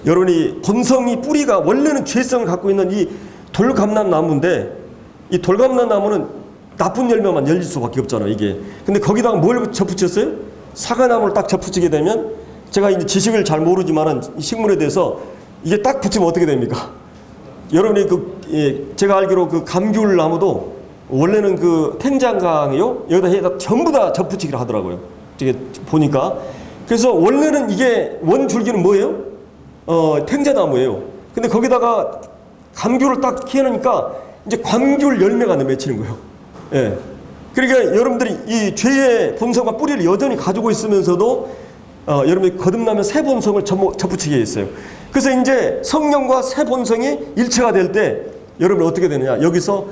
여러분이 본성이 뿌리가 원래는 죄성을 갖고 있는 이 돌감람나무인데 이 돌감람나무는 나쁜 열매만 열릴 수밖에 없잖아요, 이게. 근데 거기다가 뭘 접붙였어요? 사과나무를 딱 접붙이게 되면 제가 이제 지식을 잘 모르지만은 식물에 대해서 이게 딱 붙이면 어떻게 됩니까? 여러분이 제가 알기로 그 감귤나무도 원래는 그 탱장강이요 여기다 전부 다 접붙이기를 하더라고요. 이게 보니까. 그래서 원래는 이게 원줄기는 뭐예요? 탱자나무예요. 근데 거기다가 감귤을 딱 키워놓으니까 이제 감귤 열매가 맺히는 거예요. 예. 그러니까 여러분들이 이 죄의 본성과 뿌리를 여전히 가지고 있으면서도 여러분이 거듭나면 새 본성을 접붙이게 했어요. 그래서 이제 성령과 새 본성이 일체가 될 때 여러분 어떻게 되느냐? 여기서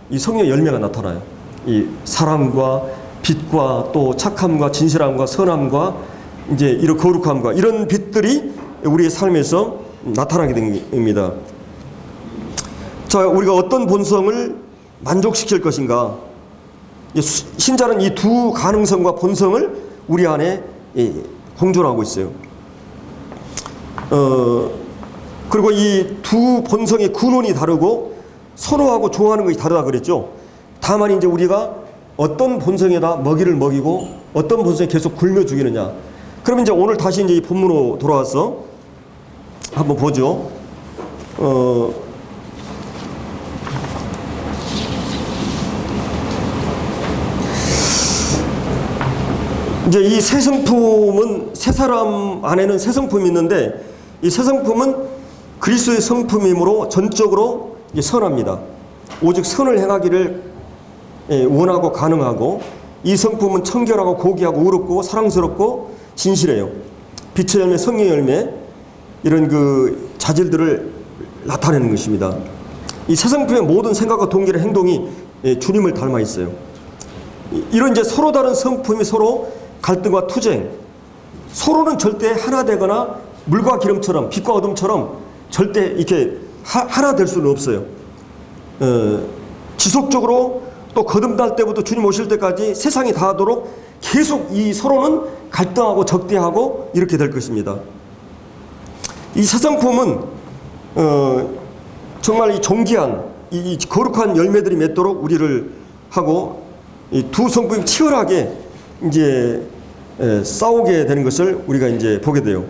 이 성령의 열매가 나타나요. 이 사랑과 빛과 또 착함과 진실함과 선함과 이제 이런 거룩함과 이런 빛들이 우리의 삶에서 나타나게 됩니다. 자, 우리가 어떤 본성을 만족시킬 것인가? 신자는 이 두 가능성과 본성을 우리 안에 공존하고 있어요. 그리고 이 두 본성의 근원이 다르고 선호하고 좋아하는 것이 다르다 그랬죠. 다만 이제 우리가 어떤 본성에다 먹이를 먹이고 어떤 본성에 계속 굶어 죽이느냐. 그럼 이제 오늘 다시 이제 이 본문으로 돌아와서 한번 보죠. 이제 이 새 성품은 새 사람 안에는 새 성품이 있는데 이 새 성품은 그리스도의 성품이므로 전적으로 선합니다. 오직 선을 행하기를 원하고 가능하고 이 성품은 청결하고 고귀하고 의롭고 사랑스럽고 진실해요. 빛의 열매, 성령의 열매 이런 그 자질들을 나타내는 것입니다. 이 새 성품의 모든 생각과 동기의 행동이 주님을 닮아 있어요. 이런 이제 서로 다른 성품이 서로 갈등과 투쟁, 서로는 절대 하나 되거나 물과 기름처럼 빛과 어둠처럼 절대 이렇게 하나 될 수는 없어요. 지속적으로 또 거듭날 때부터 주님 오실 때까지 세상이 다하도록 계속 이 서로는 갈등하고 적대하고 이렇게 될 것입니다. 이 새 성품은 정말 이 존귀한 이 거룩한 열매들이 맺도록 우리를 하고 이 두 성품이 치열하게 이제 싸우게 되는 것을 우리가 이제 보게 돼요.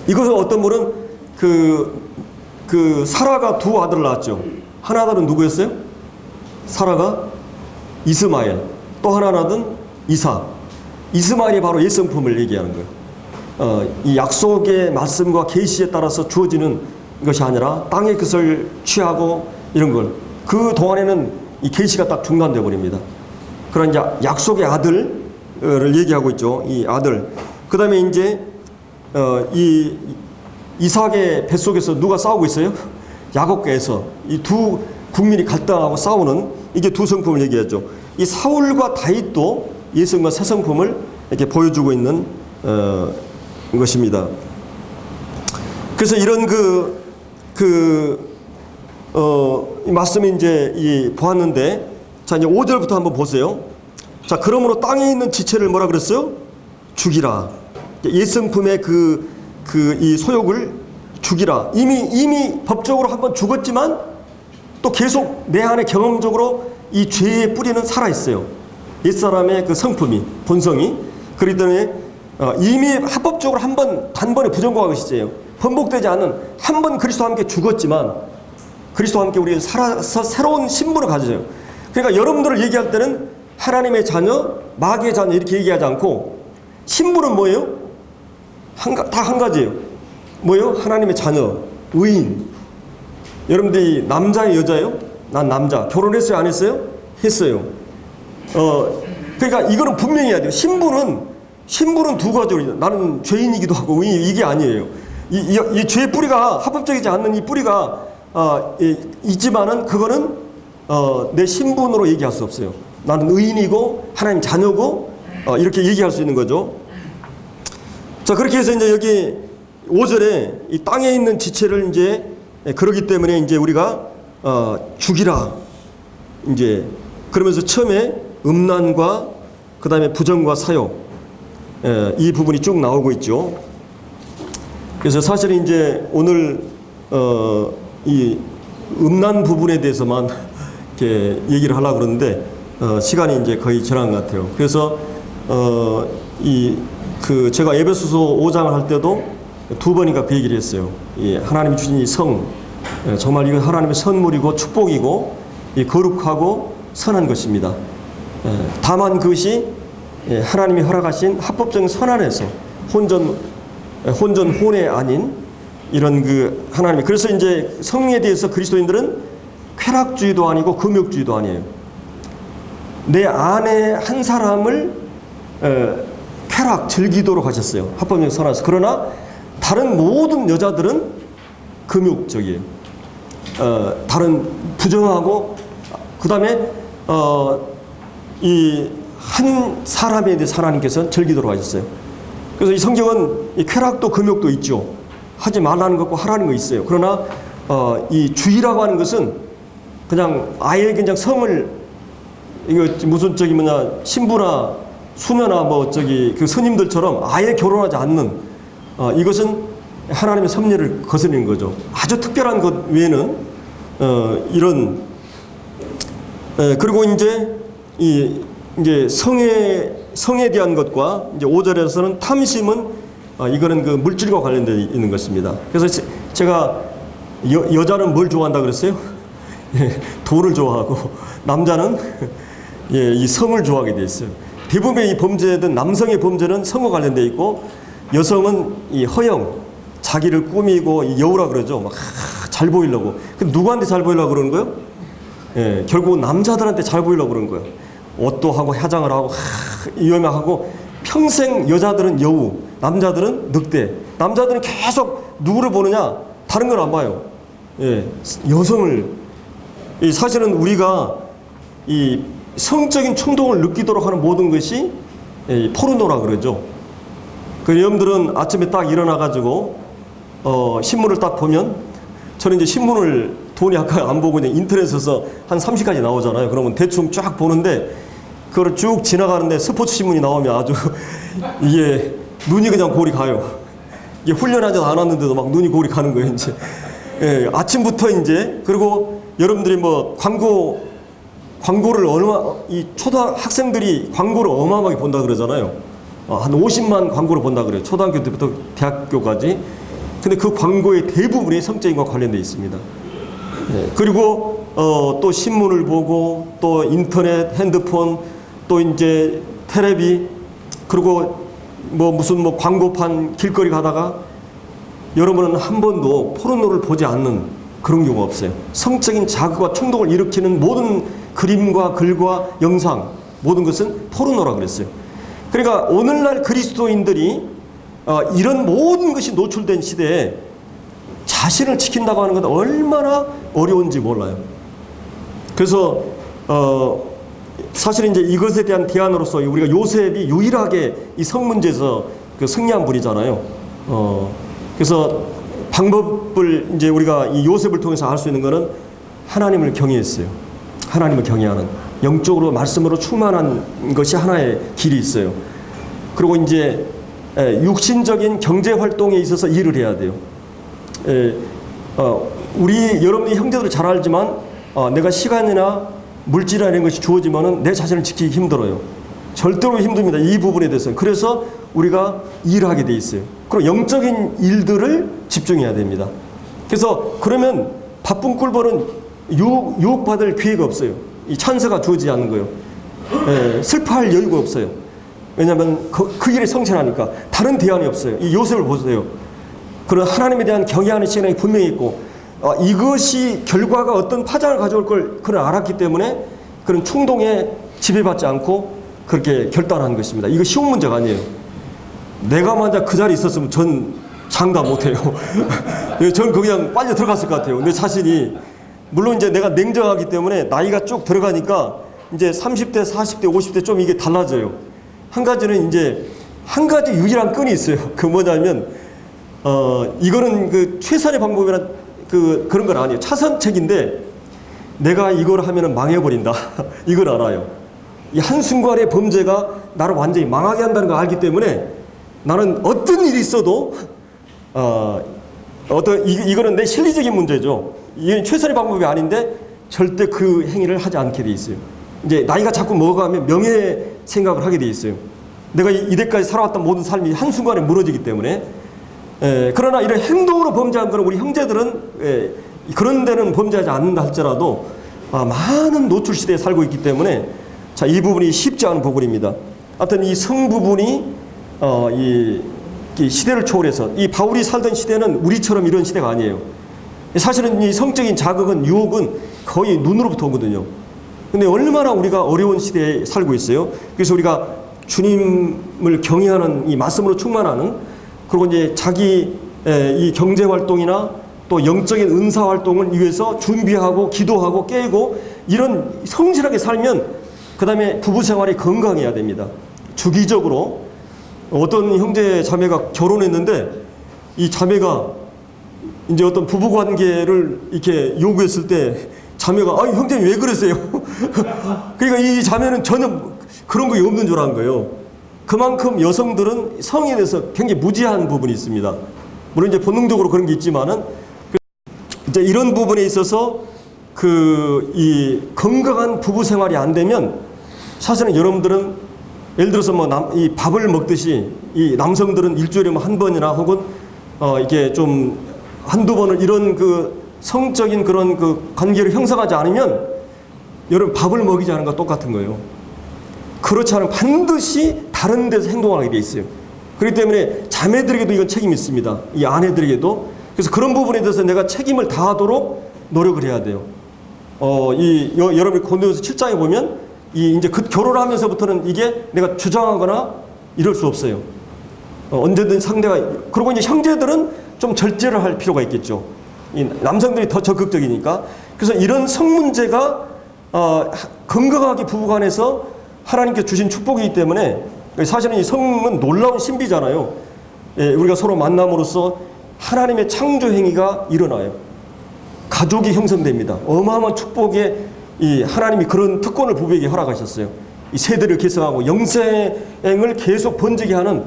이것을 어떤 분은 그 사라가 두 아들을 낳았죠. 한 아들은 누구였어요? 사라가 이스마엘, 또 하나는 이사. 이스마엘이 바로 옛 성품을 얘기하는 거예요. 이 약속의 말씀과 계시에 따라서 주어지는 것이 아니라 땅의 것을 취하고 이런 걸. 그 동안에는 이 계시가 딱 중단되어 버립니다. 그런 이제 약속의 아들을 얘기하고 있죠. 이 아들. 그 다음에 이제 이 이삭의 뱃속에서 누가 싸우고 있어요? 야곱과 에서. 이 두 국민이 갈등하고 싸우는 이게 두 성품을 얘기하죠. 이 사울과 다윗도 예성과 새 성품을 이렇게 보여주고 있는 것입니다. 그래서 이런 이 말씀이 이제 보았는데, 자, 이제 5절부터 한번 보세요. 자, 그러므로 땅에 있는 지체를 뭐라 그랬어요? 죽이라. 옛 성품의 이 소욕을 죽이라. 이미 법적으로 한번 죽었지만 또 계속 내 안에 경험적으로 이 죄의 뿌리는 살아있어요. 옛사람의 그 성품이, 본성이. 그렇기 때문에 이미 합법적으로 단번에 부정과가 시제예요. 번복되지 않은 한 번 그리스도와 함께 죽었지만 그리스도와 함께 우리가 살아서 새로운 신분을 가져요. 그러니까 여러분들을 얘기할 때는 하나님의 자녀, 마귀의 자녀 이렇게 얘기하지 않고 신분은 뭐예요? 다 한 가지예요. 뭐예요? 하나님의 자녀, 의인. 여러분들이 남자예요, 여자예요? 난 남자. 결혼했어요, 안 했어요? 했어요. 그러니까 이거는 분명히 해야 돼요. 신분은 두 가지로. 나는 죄인이기도 하고 의인, 이게 아니에요. 이 죄의 뿌리가 합법적이지 않는 이 뿌리가 있지만은 그거는 내 신분으로 얘기할 수 없어요. 나는 의인이고 하나님 자녀고 이렇게 얘기할 수 있는 거죠. 자, 그렇게 해서 이제 여기 5절에 이 땅에 있는 지체를 이제 그러기 때문에 이제 우리가 죽이라. 이제 그러면서 처음에 음란과 그 다음에 부정과 사욕 이 부분이 쭉 나오고 있죠. 그래서 사실 이제 오늘 이 음란 부분에 대해서만 이렇게 얘기를 하려고 그러는데 시간이 이제 거의 지난 것 같아요. 그래서 제가 에베소서 5장을 할 때도 두 번인가 그 얘기를 했어요. 하나님이 주신 이 성, 정말 이거 하나님의 선물이고 축복이고 거룩하고 선한 것입니다. 다만 그것이 하나님이 허락하신 합법적인 선 안에서 혼전혼애 아닌 이런 그 하나님이. 그래서 이제 성에 대해서 그리스도인들은 쾌락주의도 아니고 금욕주의도 아니에요. 내 안에 한 사람을 즐기도록 하셨어요. 합법적인 선 안에서. 그러나 다른 모든 여자들은 금욕적이에요. 다른 부정하고 그 다음에 이 한 사람에 대해서 하나님께서는 즐기도록 하셨어요. 그래서 이 성경은 이 쾌락도 금욕도 있죠. 하지 말라는 것과 하라는 거 있어요. 그러나 이 주의라고 하는 것은 그냥 아예 그냥 성을 이거 무슨 신부나 수녀나 그 스님들처럼 아예 결혼하지 않는 이것은 하나님의 섭리를 거스르는 거죠. 아주 특별한 것 외에는 그리고 이제 성의 성에 대한 것과 이제 5절에서는 탐심은 이거는 그 물질과 관련되어 있는 것입니다. 그래서 제가 여자는 뭘 좋아한다 그랬어요? 예, 돈을 좋아하고 남자는 예, 이 성을 좋아하게 돼 있어요. 대부분의 이 범죄든 남성의 범죄는 성과 관련되어 있고 여성은 이 허영, 자기를 꾸미고 이 여우라 그러죠. 막 잘 보이려고. 근데 누구한테 잘 보이려고 그러는 거예요? 예, 결국 남자들한테 잘 보이려고 그러는 거예요. 옷도 하고 화장을 하고 위험하고 평생 여자들은 여우, 남자들은 늑대. 남자들은 계속 누구를 보느냐? 다른 걸 안 봐요. 예, 여성을. 사실은 우리가 이 성적인 충동을 느끼도록 하는 모든 것이 포르노라 그러죠. 그 여러분들은 아침에 딱 일어나가지고 신문을 딱 보면, 저는 이제 신문을 돈이 아까 안 보고 그냥 인터넷에서 한 30가지 나오잖아요. 그러면 대충 쫙 보는데 그걸 쭉 지나가는데 스포츠 신문이 나오면 아주 이게 눈이 그냥 골이 가요. 이게 훈련하지 않았는데도 막 눈이 골이 가는 거예요, 이제. 예, 아침부터 이제. 그리고 여러분들이 뭐 광고를 이 초등학생들이 광고를 어마어마하게 본다 그러잖아요. 한 50만 광고를 본다 그래요. 초등학교 때부터 대학교까지. 근데 그 광고의 대부분이 성적인과 관련되어 있습니다. 예, 그리고 또 신문을 보고 또 인터넷, 핸드폰, 또 이제 텔레비, 그리고 뭐 무슨 뭐 광고판 길거리 가다가 여러분은 한 번도 포르노를 보지 않는 그런 경우가 없어요. 성적인 자극과 충동을 일으키는 모든 그림과 글과 영상, 모든 것은 포르노라 그랬어요. 그러니까 오늘날 그리스도인들이 이런 모든 것이 노출된 시대에 자신을 지킨다고 하는 건 얼마나 어려운지 몰라요. 그래서 사실 이제 이것에 대한 대안으로서 우리가 요셉이 유일하게 이 성 문제에서 그 승리한 분이잖아요. 그래서 방법을 이제 우리가 이 요셉을 통해서 알 수 있는 것은 하나님을 경외했어요. 하나님을 경외하는, 영적으로 말씀으로 충만한 것이 하나의 길이 있어요. 그리고 이제 육신적인 경제 활동에 있어서 일을 해야 돼요. 여러분이 형제들이 잘 알지만 내가 시간이나 물질이나 이런 것이 주어지면은 내 자신을 지키기 힘들어요. 절대로 힘듭니다. 이 부분에 대해서는. 그래서 우리가 일을 하게 돼 있어요. 그리고 영적인 일들을 집중해야 됩니다. 그래서 그러면 바쁜 꿀벌은 유혹받을 기회가 없어요. 이 찬스가 주어지지 않는 거예요. 슬퍼할 여유가 없어요. 왜냐하면 그 일에 성실하니까. 다른 대안이 없어요. 이 요셉을 보세요. 그런 하나님에 대한 경외하는 시간이 분명히 있고, 이것이 결과가 어떤 파장을 가져올 걸 그걸 알았기 때문에 그런 충동에 지배받지 않고 그렇게 결단한 것입니다. 이거 쉬운 문제가 아니에요. 내가 만약 그 자리에 있었으면 전 장담 못해요. 전 그냥 빨리 들어갔을 것 같아요. 내 자신이. 물론 이제 내가 냉정하기 때문에 나이가 쭉 들어가니까 이제 30대, 40대, 50대 좀 이게 달라져요. 한 가지는 이제 한 가지 유일한 끈이 있어요. 그 뭐냐면 이거는 그 최선의 방법이라 그런 건 아니에요. 차선책인데 내가 이걸 하면은 망해버린다. 이걸 알아요. 이 한순간의 범죄가 나를 완전히 망하게 한다는 걸 알기 때문에 나는 어떤 일이 있어도 이거는 내 실리적인 문제죠. 이게 최선의 방법이 아닌데 절대 그 행위를 하지 않게 돼 있어요. 이제 나이가 자꾸 먹어가면 명예 생각을 하게 돼 있어요. 내가 이때까지 살아왔던 모든 삶이 한순간에 무너지기 때문에. 그러나 이런 행동으로 범죄한 거는 우리 형제들은 그런 데는 범죄하지 않는다 할지라도 많은 노출 시대에 살고 있기 때문에 자, 이 부분이 쉽지 않은 부분입니다. 하여튼 이 성 부분이 이 시대를 초월해서 이 바울이 살던 시대는 우리처럼 이런 시대가 아니에요. 사실은 이 성적인 자극은 유혹은 거의 눈으로부터 오거든요. 근데 얼마나 우리가 어려운 시대에 살고 있어요. 그래서 우리가 주님을 경외하는 이 말씀으로 충만하는, 그리고 이제 자기 이 경제 활동이나 또 영적인 은사 활동을 위해서 준비하고 기도하고 깨고 이런 성실하게 살면 그 다음에 부부 생활이 건강해야 됩니다. 주기적으로 어떤 형제 자매가 결혼했는데 이 자매가 이제 어떤 부부 관계를 이렇게 요구했을 때 자매가 형제님 왜 그러세요? 그러니까 이 자매는 전혀 그런 게 없는 줄 아는 거예요. 그만큼 여성들은 성에 대해서 굉장히 무지한 부분이 있습니다. 물론 이제 본능적으로 그런 게 있지만은 이제 이런 부분에 있어서 이 건강한 부부 생활이 안 되면 사실은 여러분들은 예를 들어서 뭐 이 밥을 먹듯이 이 남성들은 일주일에 뭐 한 번이나 혹은 이게 좀 한두 번을 이런 그 성적인 그런 그 관계를 형성하지 않으면 여러분 밥을 먹이지 않은 것과 똑같은 거예요. 그렇지 않으면 반드시 다른 데서 행동하게 돼 있어요. 그렇기 때문에 자매들에게도 이건 책임이 있습니다. 이 아내들에게도. 그래서 그런 부분에 대해서 내가 책임을 다하도록 노력을 해야 돼요. 여러분이 고린도후서 7장에 보면 이제 그 결혼을 하면서부터는 이게 내가 주장하거나 이럴 수 없어요. 언제든 상대가, 그리고 이제 형제들은 좀 절제를 할 필요가 있겠죠. 이 남성들이 더 적극적이니까. 그래서 이런 성 문제가 건강하게 부부간에서 하나님께 주신 축복이기 때문에 사실은 이 성은 놀라운 신비잖아요. 예, 우리가 서로 만남으로써 하나님의 창조 행위가 일어나요. 가족이 형성됩니다. 어마어마한 축복에 이 하나님이 그런 특권을 부부에게 허락하셨어요. 이 세대를 계승하고 영생을 계속 번지게 하는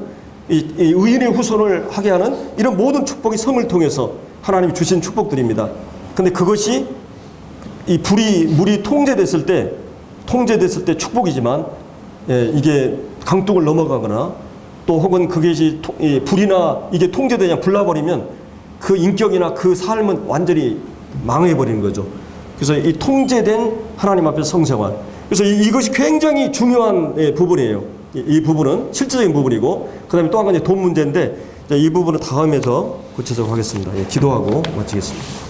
이 의인의 후손을 하게 하는 이런 모든 축복이 성을 통해서 하나님이 주신 축복들입니다. 근데 그것이 이 물이 통제됐을 때 축복이지만, 예, 이게 강둑을 넘어가거나 또 혹은 그것이 불이나 이게 통제되냐 불나버리면 그 인격이나 그 삶은 완전히 망해버리는 거죠. 그래서 이 통제된 하나님 앞에서 성생활. 그래서 이것이 굉장히 중요한 부분이에요. 이 부분은 실질적인 부분이고, 그 다음에 또 한 가지 돈 문제인데, 이 부분은 다음에 더 구체적으로 하겠습니다. 예, 기도하고 마치겠습니다.